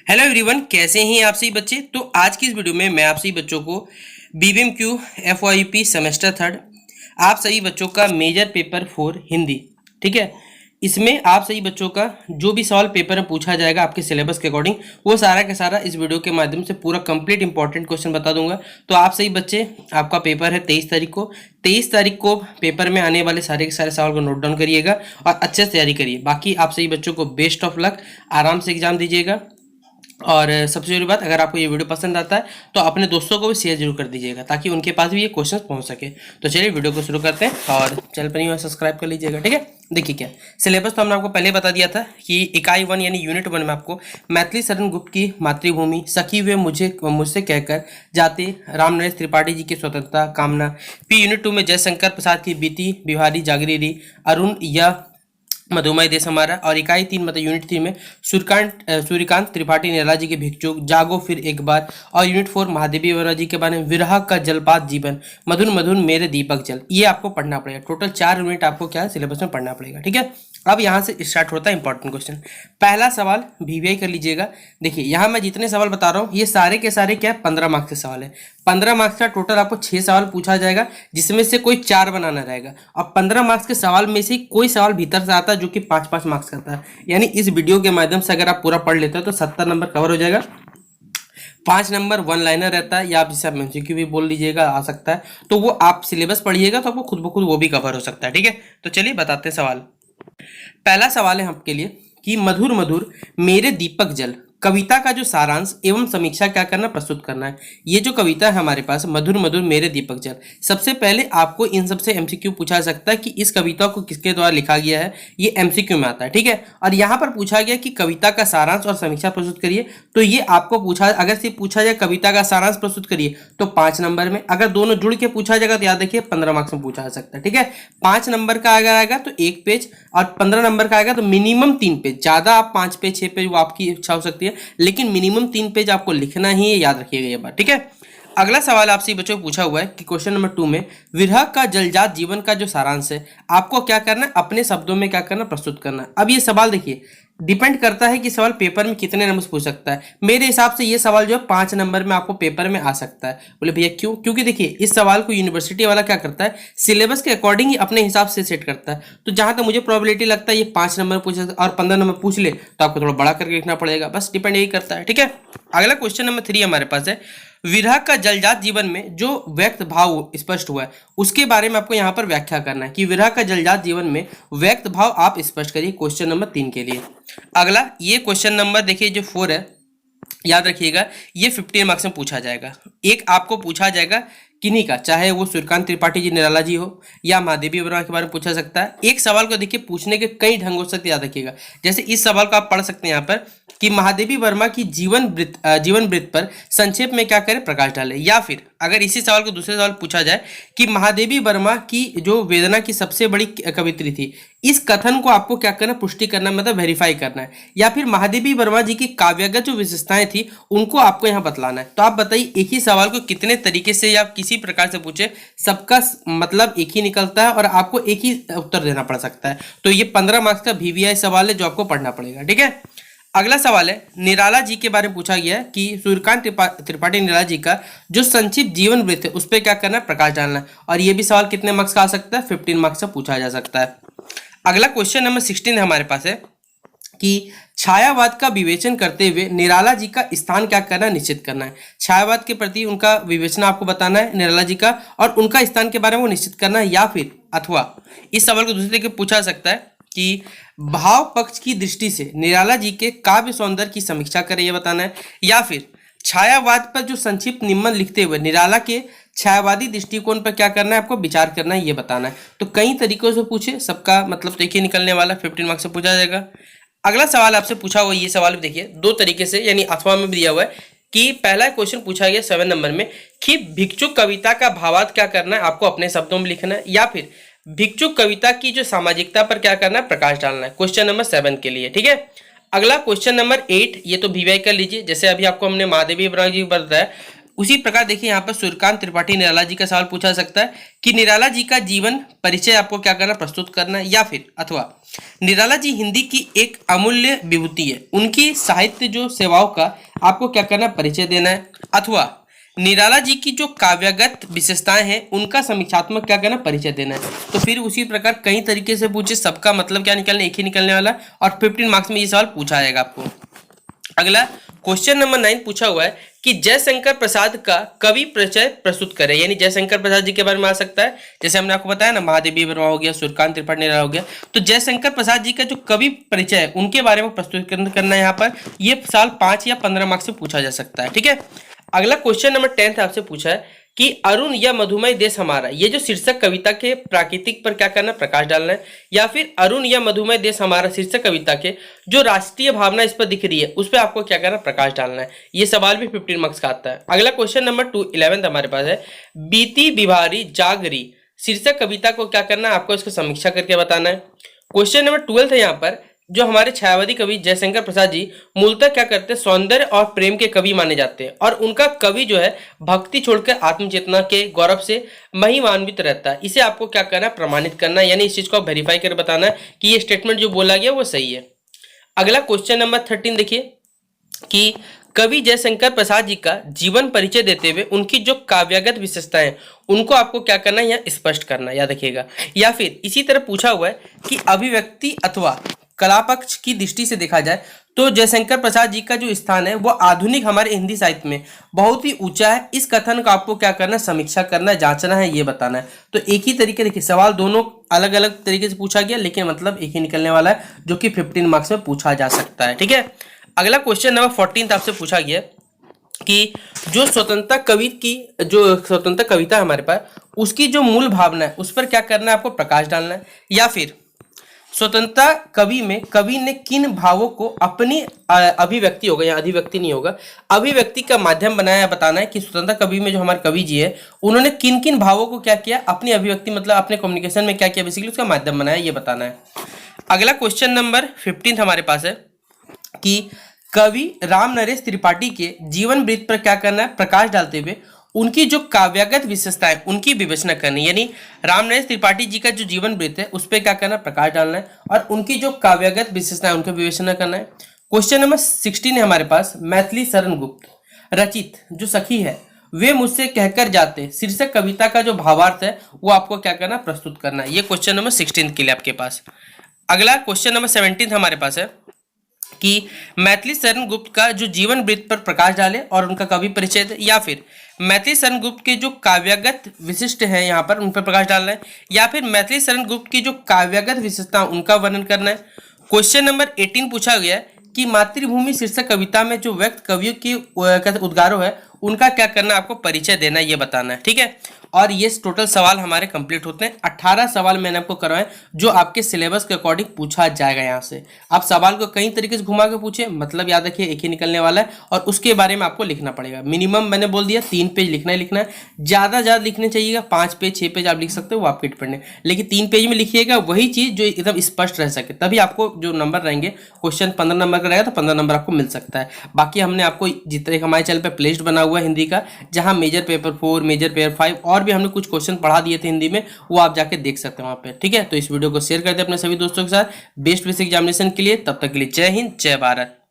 Hello everyone, कैसे हैं आप सभी बच्चे। तो आज की इस वीडियो में मैं आप सभी बच्चों को बीबीएमक्यू एफवाईपी सेमेस्टर थर्ड आप सभी बच्चों का मेजर पेपर 4 हिंदी, ठीक है, इसमें आप सभी बच्चों का जो भी सवाल पेपर में पूछा जाएगा आपके सिलेबस के अकॉर्डिंग, वो सारा का सारा इस वीडियो के माध्यम से पूरा कंप्लीट इंपॉर्टेंट क्वेश्चन बता दूंगा। तो आप सभी बच्चे, आपका पेपर है 23 तारीख को। 23 तारीख को पेपर में आने वाले सारे के सारे सवाल को नोट डाउन करिएगा और अच्छे से तैयारी करिए। बाकी आप सभी बच्चों को बेस्ट ऑफ लक, आराम से एग्जाम दीजिएगा। और सबसे जरूरी बात, अगर आपको ये वीडियो पसंद आता है तो अपने दोस्तों को भी शेयर जरूर कर दीजिएगा ताकि उनके पास भी ये क्वेश्चन पहुंच सके। तो चलिए वीडियो को शुरू करते हैं और चैनल पर नहीं सब्सक्राइब कर लीजिएगा, ठीक है। देखिए क्या सिलेबस तो हमने आपको पहले बता दिया था कि इकाई 1 यानी यूनिट 1 में आपको मैथिली शरण गुप्त की मातृभूमि, सखी वे मुझसे कहकर जाते, राम नरेश त्रिपाठी जी की स्वतंत्रता कामना। पी यूनिट 2 में जयशंकर प्रसाद की बीती बिहारी जागीरी, अरुण या मधुमय देश हमारा। और इकाई 3 मतलब यूनिट 3 में सूर्यकांत त्रिपाठी निराला जी के भिक्षुक, जागो फिर एक बार। और यूनिट 4 महादेवी वर्मा जी के बारे में विरह का जलपात जीवन, मधुन मधुन मेरे दीपक जल। ये आपको पढ़ना पड़ेगा। टोटल 4 यूनिट आपको क्या है सिलेबस में पढ़ना पड़ेगा, ठीक है। अब यहाँ से स्टार्ट होता है इंपॉर्टेंट क्वेश्चन। पहला सवाल वीवीआई कर लीजिएगा। देखिए यहाँ मैं जितने सवाल बता रहा हूँ ये सारे के सारे क्या है 15 मार्क्स के सवाल है। 15 मार्क्स का टोटल आपको 6 सवाल पूछा जाएगा, जिसमें से कोई 4 बनाना रहेगा। और 15 मार्क्स के सवाल में से कोई सवाल भीतर से आता है जो कि 5-5 मार्क्स का आता है। यानी इस वीडियो के माध्यम से अगर आप पूरा पढ़ लेते हो तो 70 नंबर कवर हो जाएगा। 5 नंबर वन लाइनर रहता है, या आप जिसे आप एमसीक्यू भी बोल लीजिएगा, आ सकता है। तो वो आप सिलेबस पढ़िएगा तो आपको खुद ब खुद वो भी कवर हो सकता है, ठीक है। तो चलिए बताते हैं सवाल। पहला सवाल है आपके लिए कि मधुर मधुर मेरे दीपक जल कविता का जो सारांश एवं समीक्षा क्या करना, प्रस्तुत करना है। ये जो कविता है हमारे पास मधुर मधुर मेरे दीपक जल, सबसे पहले आपको इन सबसे एमसीक्यू पूछा जा सकता है कि इस कविता को किसके द्वारा लिखा गया है। ये एमसीक्यू में आता है, ठीक है। और यहाँ पर पूछा गया कि कविता का सारांश और समीक्षा प्रस्तुत करिए। तो ये आपको पूछा, अगर से पूछा जाए कविता का सारांश प्रस्तुत करिए तो 5 नंबर में, अगर दोनों जुड़ के पूछा जाएगा तो याद रखिए 15 मार्क्स में पूछा जा सकता है, ठीक है। 5 नंबर का अगर आएगा तो 1 पेज, और 15 नंबर का आएगा तो मिनिमम 3 पेज। ज्यादा आप 5 पेज 6 पेज वो आपकी इच्छा हो सकती है, लेकिन मिनिमम 3 पेज आपको लिखना ही है, याद रखिएगा ये बात, ठीक है। अगला सवाल आपसे बच्चों को पूछा हुआ है कि क्वेश्चन नंबर 2 में विरह का जलजात जीवन का जो सारांश है आपको क्या करना है, अपने शब्दों में क्या करना, प्रस्तुत करना। अब ये सवाल देखिए डिपेंड करता है कि सवाल पेपर में कितने नंबर पूछ सकता है। मेरे हिसाब से ये सवाल जो है 5 नंबर में आपको पेपर में आ सकता है। बोले भैया क्यों? क्योंकि देखिए इस सवाल को यूनिवर्सिटी वाला क्या करता है, सिलेबस के अकॉर्डिंग ही अपने हिसाब से सेट करता है। तो जहां तक मुझे प्रोबेबिलिटी लगता है ये 5 नंबर पूछ सकता है, और 15 नंबर पूछ ले तो आपको थोड़ा बड़ा करके लिखना पड़ेगा। बस डिपेंड यही करता है, ठीक है। अगला क्वेश्चन नंबर 3 हमारे पास है विरह का जलजात जीवन में जो व्यक्त भाव स्पष्ट हुआ है उसके बारे में आपको यहाँ पर व्याख्या करना है कि विरह का जलजात जीवन में व्यक्त भाव आप स्पष्ट करिए, क्वेश्चन नंबर 3 के लिए। अगला ये क्वेश्चन नंबर देखिए जो 4 है, याद रखिएगा ये 15 मार्क्स में पूछा जाएगा। एक आपको पूछा जाएगा किन्हीं का, चाहे वो सूर्यकांत त्रिपाठी जी निराला जी हो या महादेवी वर्मा के बारे में पूछा सकता है। एक सवाल को देखिए पूछने के कई ढंग हो सकते, याद रखिएगा। जैसे इस सवाल को आप पढ़ सकते हैं यहाँ पर कि महादेवी वर्मा की जीवन वृत्त पर संक्षेप में क्या करें, प्रकाश डालें। या फिर अगर इसी सवाल को दूसरे सवाल पूछा जाए कि महादेवी वर्मा की जो वेदना की सबसे बड़ी कवित्री थी, इस कथन को आपको क्या करना, पुष्टि करना, मतलब वेरीफाई करना है। या फिर महादेवी वर्मा जी की काव्यगत जो विशेषताएं थी उनको आपको यहाँ बतलाना है। तो आप बताइए एक ही सवाल को कितने तरीके से या किसी प्रकार से पूछे, सबका मतलब एक ही निकलता है और आपको एक ही उत्तर देना पड़ सकता है। तो ये 15 मार्क्स का वीवीआई सवाल है जो आपको पढ़ना पड़ेगा, ठीक है। अगला सवाल है निराला जी के बारे में पूछा गया है कि सूर्यकांत त्रिपाठी निराला जी का जो संक्षिप्त जीवन वृत्त है उस पर क्या करना है, प्रकाश डालना है। और ये भी सवाल कितने मार्क्स का आ सकता है, 15 मार्क्स का पूछा जा सकता है। अगला क्वेश्चन नंबर 16 हमारे पास है कि छायावाद का विवेचन करते हुए निराला जी का स्थान क्या करना, निश्चित करना है। छायावाद के प्रति उनका विवेचना आपको बताना है निराला जी का, और उनका स्थान के बारे में वो निश्चित करना है। या फिर अथवा इस सवाल को दूसरे तरीके पूछा जा सकता है कि भाव पक्ष की दृष्टि से निराला जी के काव्य सौंदर्य की समीक्षा करें, यह बताना है। या फिर छायावाद पर जो संक्षिप्त निम्न लिखते हुए निराला के छायावादी दृष्टिकोण पर क्या करना है, आपको विचार करना है, ये बताना है। तो कई तरीकों से पूछे, सबका मतलब तो एक ही निकलने वाला, 15 मार्क्स से पूछा जाएगा। अगला सवाल आपसे पूछा हुआ, ये सवाल भी देखिए 2 तरीके से, यानी अथवा में भी दिया हुआ है कि पहला क्वेश्चन पूछा गया 7 नंबर में कि भिक्षुक कविता का भावार्थ क्या करना है, आपको अपने शब्दों में लिखना है। या फिर भिक्षुक कविता की जो सामाजिकता पर क्या करना है, प्रकाश डालना है, क्वेश्चन नंबर 7 के लिए, ठीक है। अगला क्वेश्चन नंबर 8, ये तो वीवीआई कर लीजिए। जैसे अभी आपको हमने महादेवी वर्मा जी बताया उसी प्रकार देखिए यहाँ पर सूर्यकांत त्रिपाठी निराला जी का सवाल पूछा जा सकता है कि निराला जी का जीवन परिचय आपको क्या करना, प्रस्तुत करना है, या फिर अथवा निराला जी हिंदी की एक अमूल्य विभूति है, उनकी साहित्य जो सेवाओं का आपको क्या करना, परिचय देना है, अथवा निराला जी की जो काव्यगत विशेषताएं हैं उनका समीक्षात्मक क्या करना, परिचय देना है। तो फिर उसी प्रकार कई तरीके से पूछे, सबका मतलब क्या निकलना, एक ही निकलने वाला, और 15 मार्क्स में ये सवाल पूछा जाएगा आपको। अगला क्वेश्चन नंबर 9 पूछा हुआ है कि जयशंकर प्रसाद का कवि परिचय प्रस्तुत करें, यानी जयशंकर प्रसाद जी के बारे में आ सकता है, जैसे हमने आपको बताया ना, महादेवी वर्मा हो गया, सूर्यकांत त्रिपाठी निराला हो गया, तो जयशंकर प्रसाद जी का जो कवि परिचय है उनके बारे में प्रस्तुत करना है यहाँ पर। ये साल 5 या 15 मार्क्स से पूछा जा सकता है, ठीक है। अगला क्वेश्चन नंबर 10 आपसे पूछा है कि अरुण या मधुमय देश हमारा, ये जो शीर्षक कविता के प्राकृतिक पर क्या करना, प्रकाश डालना है, या फिर अरुण या मधुमय देश हमारा शीर्षक कविता के जो राष्ट्रीय भावना इस पर दिख रही है उस पर आपको क्या करना, प्रकाश डालना है। ये सवाल भी 15 मार्क्स का आता है। अगला क्वेश्चन नंबर 11 हमारे पास है, बीती बिहारी जागरी शीर्षक कविता को क्या करना है, आपको इसको समीक्षा करके बताना है। क्वेश्चन नंबर 12 है यहाँ पर, जो हमारे छायावादी कवि जयशंकर प्रसाद जी मूलतः क्या करते हैं, सौंदर्य और प्रेम के कवि माने जाते हैं, और उनका कवि जो है भक्ति छोड़कर आत्मचेतना के गौरव से महिमान्वित रहता है। इसे आपको क्या करना है, प्रमाणित करना है, यानी इस चीज को वेरीफाई कर बताना है कि ये स्टेटमेंट जो बोला गया वो सही है। अगला क्वेश्चन नंबर 13 देखिए कि कवि जयशंकर प्रसाद जी का जीवन परिचय देते हुए उनकी जो काव्यगत विशेषताएं उनको आपको क्या करना है, यहाँ स्पष्ट करना, याद रखिएगा। या फिर इसी तरह पूछा हुआ है कि अभिव्यक्ति अथवा कला पक्ष की दृष्टि से देखा जाए तो जयशंकर प्रसाद जी का जो स्थान है वो आधुनिक हमारे हिंदी साहित्य में बहुत ही ऊंचा है। इस कथन का आपको क्या करना है, समीक्षा करना है, जांचना है, ये बताना है। तो एक ही तरीके, देखिए सवाल दोनों अलग अलग तरीके से पूछा गया, लेकिन मतलब एक ही निकलने वाला है, जो कि 15 मार्क्स में पूछा जा सकता है, ठीक है। अगला क्वेश्चन नंबर 14 आपसे पूछा गया कि जो स्वतंत्रता कविता है हमारे पास, उसकी जो मूल भावना है उस पर क्या करना है, आपको प्रकाश डालना है। या फिर स्वतंत्रता कवि में कवि ने किन भावों को अपनी अभिव्यक्ति होगा, या अधिव्यक्ति नहीं होगा, अभिव्यक्ति का माध्यम बनाया, बताना है कि स्वतंत्रता कवि में जो हमारे कवि जी है उन्होंने किन किन भावों को क्या किया, अपनी अभिव्यक्ति मतलब अपने कम्युनिकेशन में क्या किया, बेसिकली उसका माध्यम बनाया, ये बताना है। अगला क्वेश्चन नंबर 15 हमारे पास है कि कवि राम नरेश त्रिपाठी के जीवन वृत्त पर क्या करना है, प्रकाश डालते हुए उनकी जो काव्यगत विशेषताएं उनकी विवेचना करनी, यानी राम नरेश त्रिपाठी जी का जो जीवन वृत्त है उस पर क्या करना है, प्रकाश डालना है, और उनकी जो काव्यगत विशेषताएं उनका विवेचना करना है। क्वेश्चन नंबर 16 है हमारे पास, मैथिली शरण गुप्त रचित जो सखी है वे मुझसे कहकर जाते शीर्षक कविता का जो भावार्थ है वो आपको क्या करना, प्रस्तुत करना है। ये क्वेश्चन नंबर 16 के लिए आपके पास। अगला क्वेश्चन नंबर 17 हमारे पास है कि मैथिली शरण गुप्त का जो जीवन वृत्त पर प्रकाश डाले और उनका कवि परिचय दे, या फिर मैथिली शरण गुप्त के जो काव्यगत विशिष्ट है यहाँ पर उन पर प्रकाश डालना है, या फिर मैथिली शरण गुप्त की जो काव्यगत विशेषता उनका वर्णन करना है। क्वेश्चन नंबर 18 पूछा गया है कि मातृभूमि शीर्षक कविता में जो व्यक्त कवियों की उद्गारों है उनका क्या करना, आपको परिचय देना, ये बताना है, ठीक है। और ये टोटल सवाल हमारे कंप्लीट होते हैं। 18 सवाल मैंने आपको करवाए जो आपके सिलेबस के अकॉर्डिंग पूछा जाएगा। यहाँ से आप सवाल को कई तरीके से घुमा के पूछे, मतलब याद रखिए एक ही निकलने वाला है, और उसके बारे में आपको लिखना पड़ेगा। मिनिमम मैंने बोल दिया 3 पेज लिखना है। ज़्यादा लिखने चाहिएगा, 5 पेज 6 पेज आप लिख सकते हो, वो आपके डिपेंड है, लेकिन 3 पेज में लिखिएगा वही चीज़ जो एकदम स्पष्ट रह सके, तभी आपको जो नंबर रहेंगे, क्वेश्चन 15 नंबर का रहेगा तो 15 नंबर आपको मिल सकता है। बाकी हमने आपको जितने हमारे चैनल पर प्लेलिस्ट बना हुआ है हिंदी का, जहाँ मेजर पेपर 4, मेजर पेपर 5 और भी हमने कुछ क्वेश्चन पढ़ा दिए थे हिंदी में, वो आप जाके देख सकते हैं वहाँ पे, ठीक है। तो इस वीडियो को शेयर कर दें अपने सभी दोस्तों के साथ बेस्ट बेसिक एग्जामिनेशन के लिए। तब तक के लिए जय हिंद, जय भारत।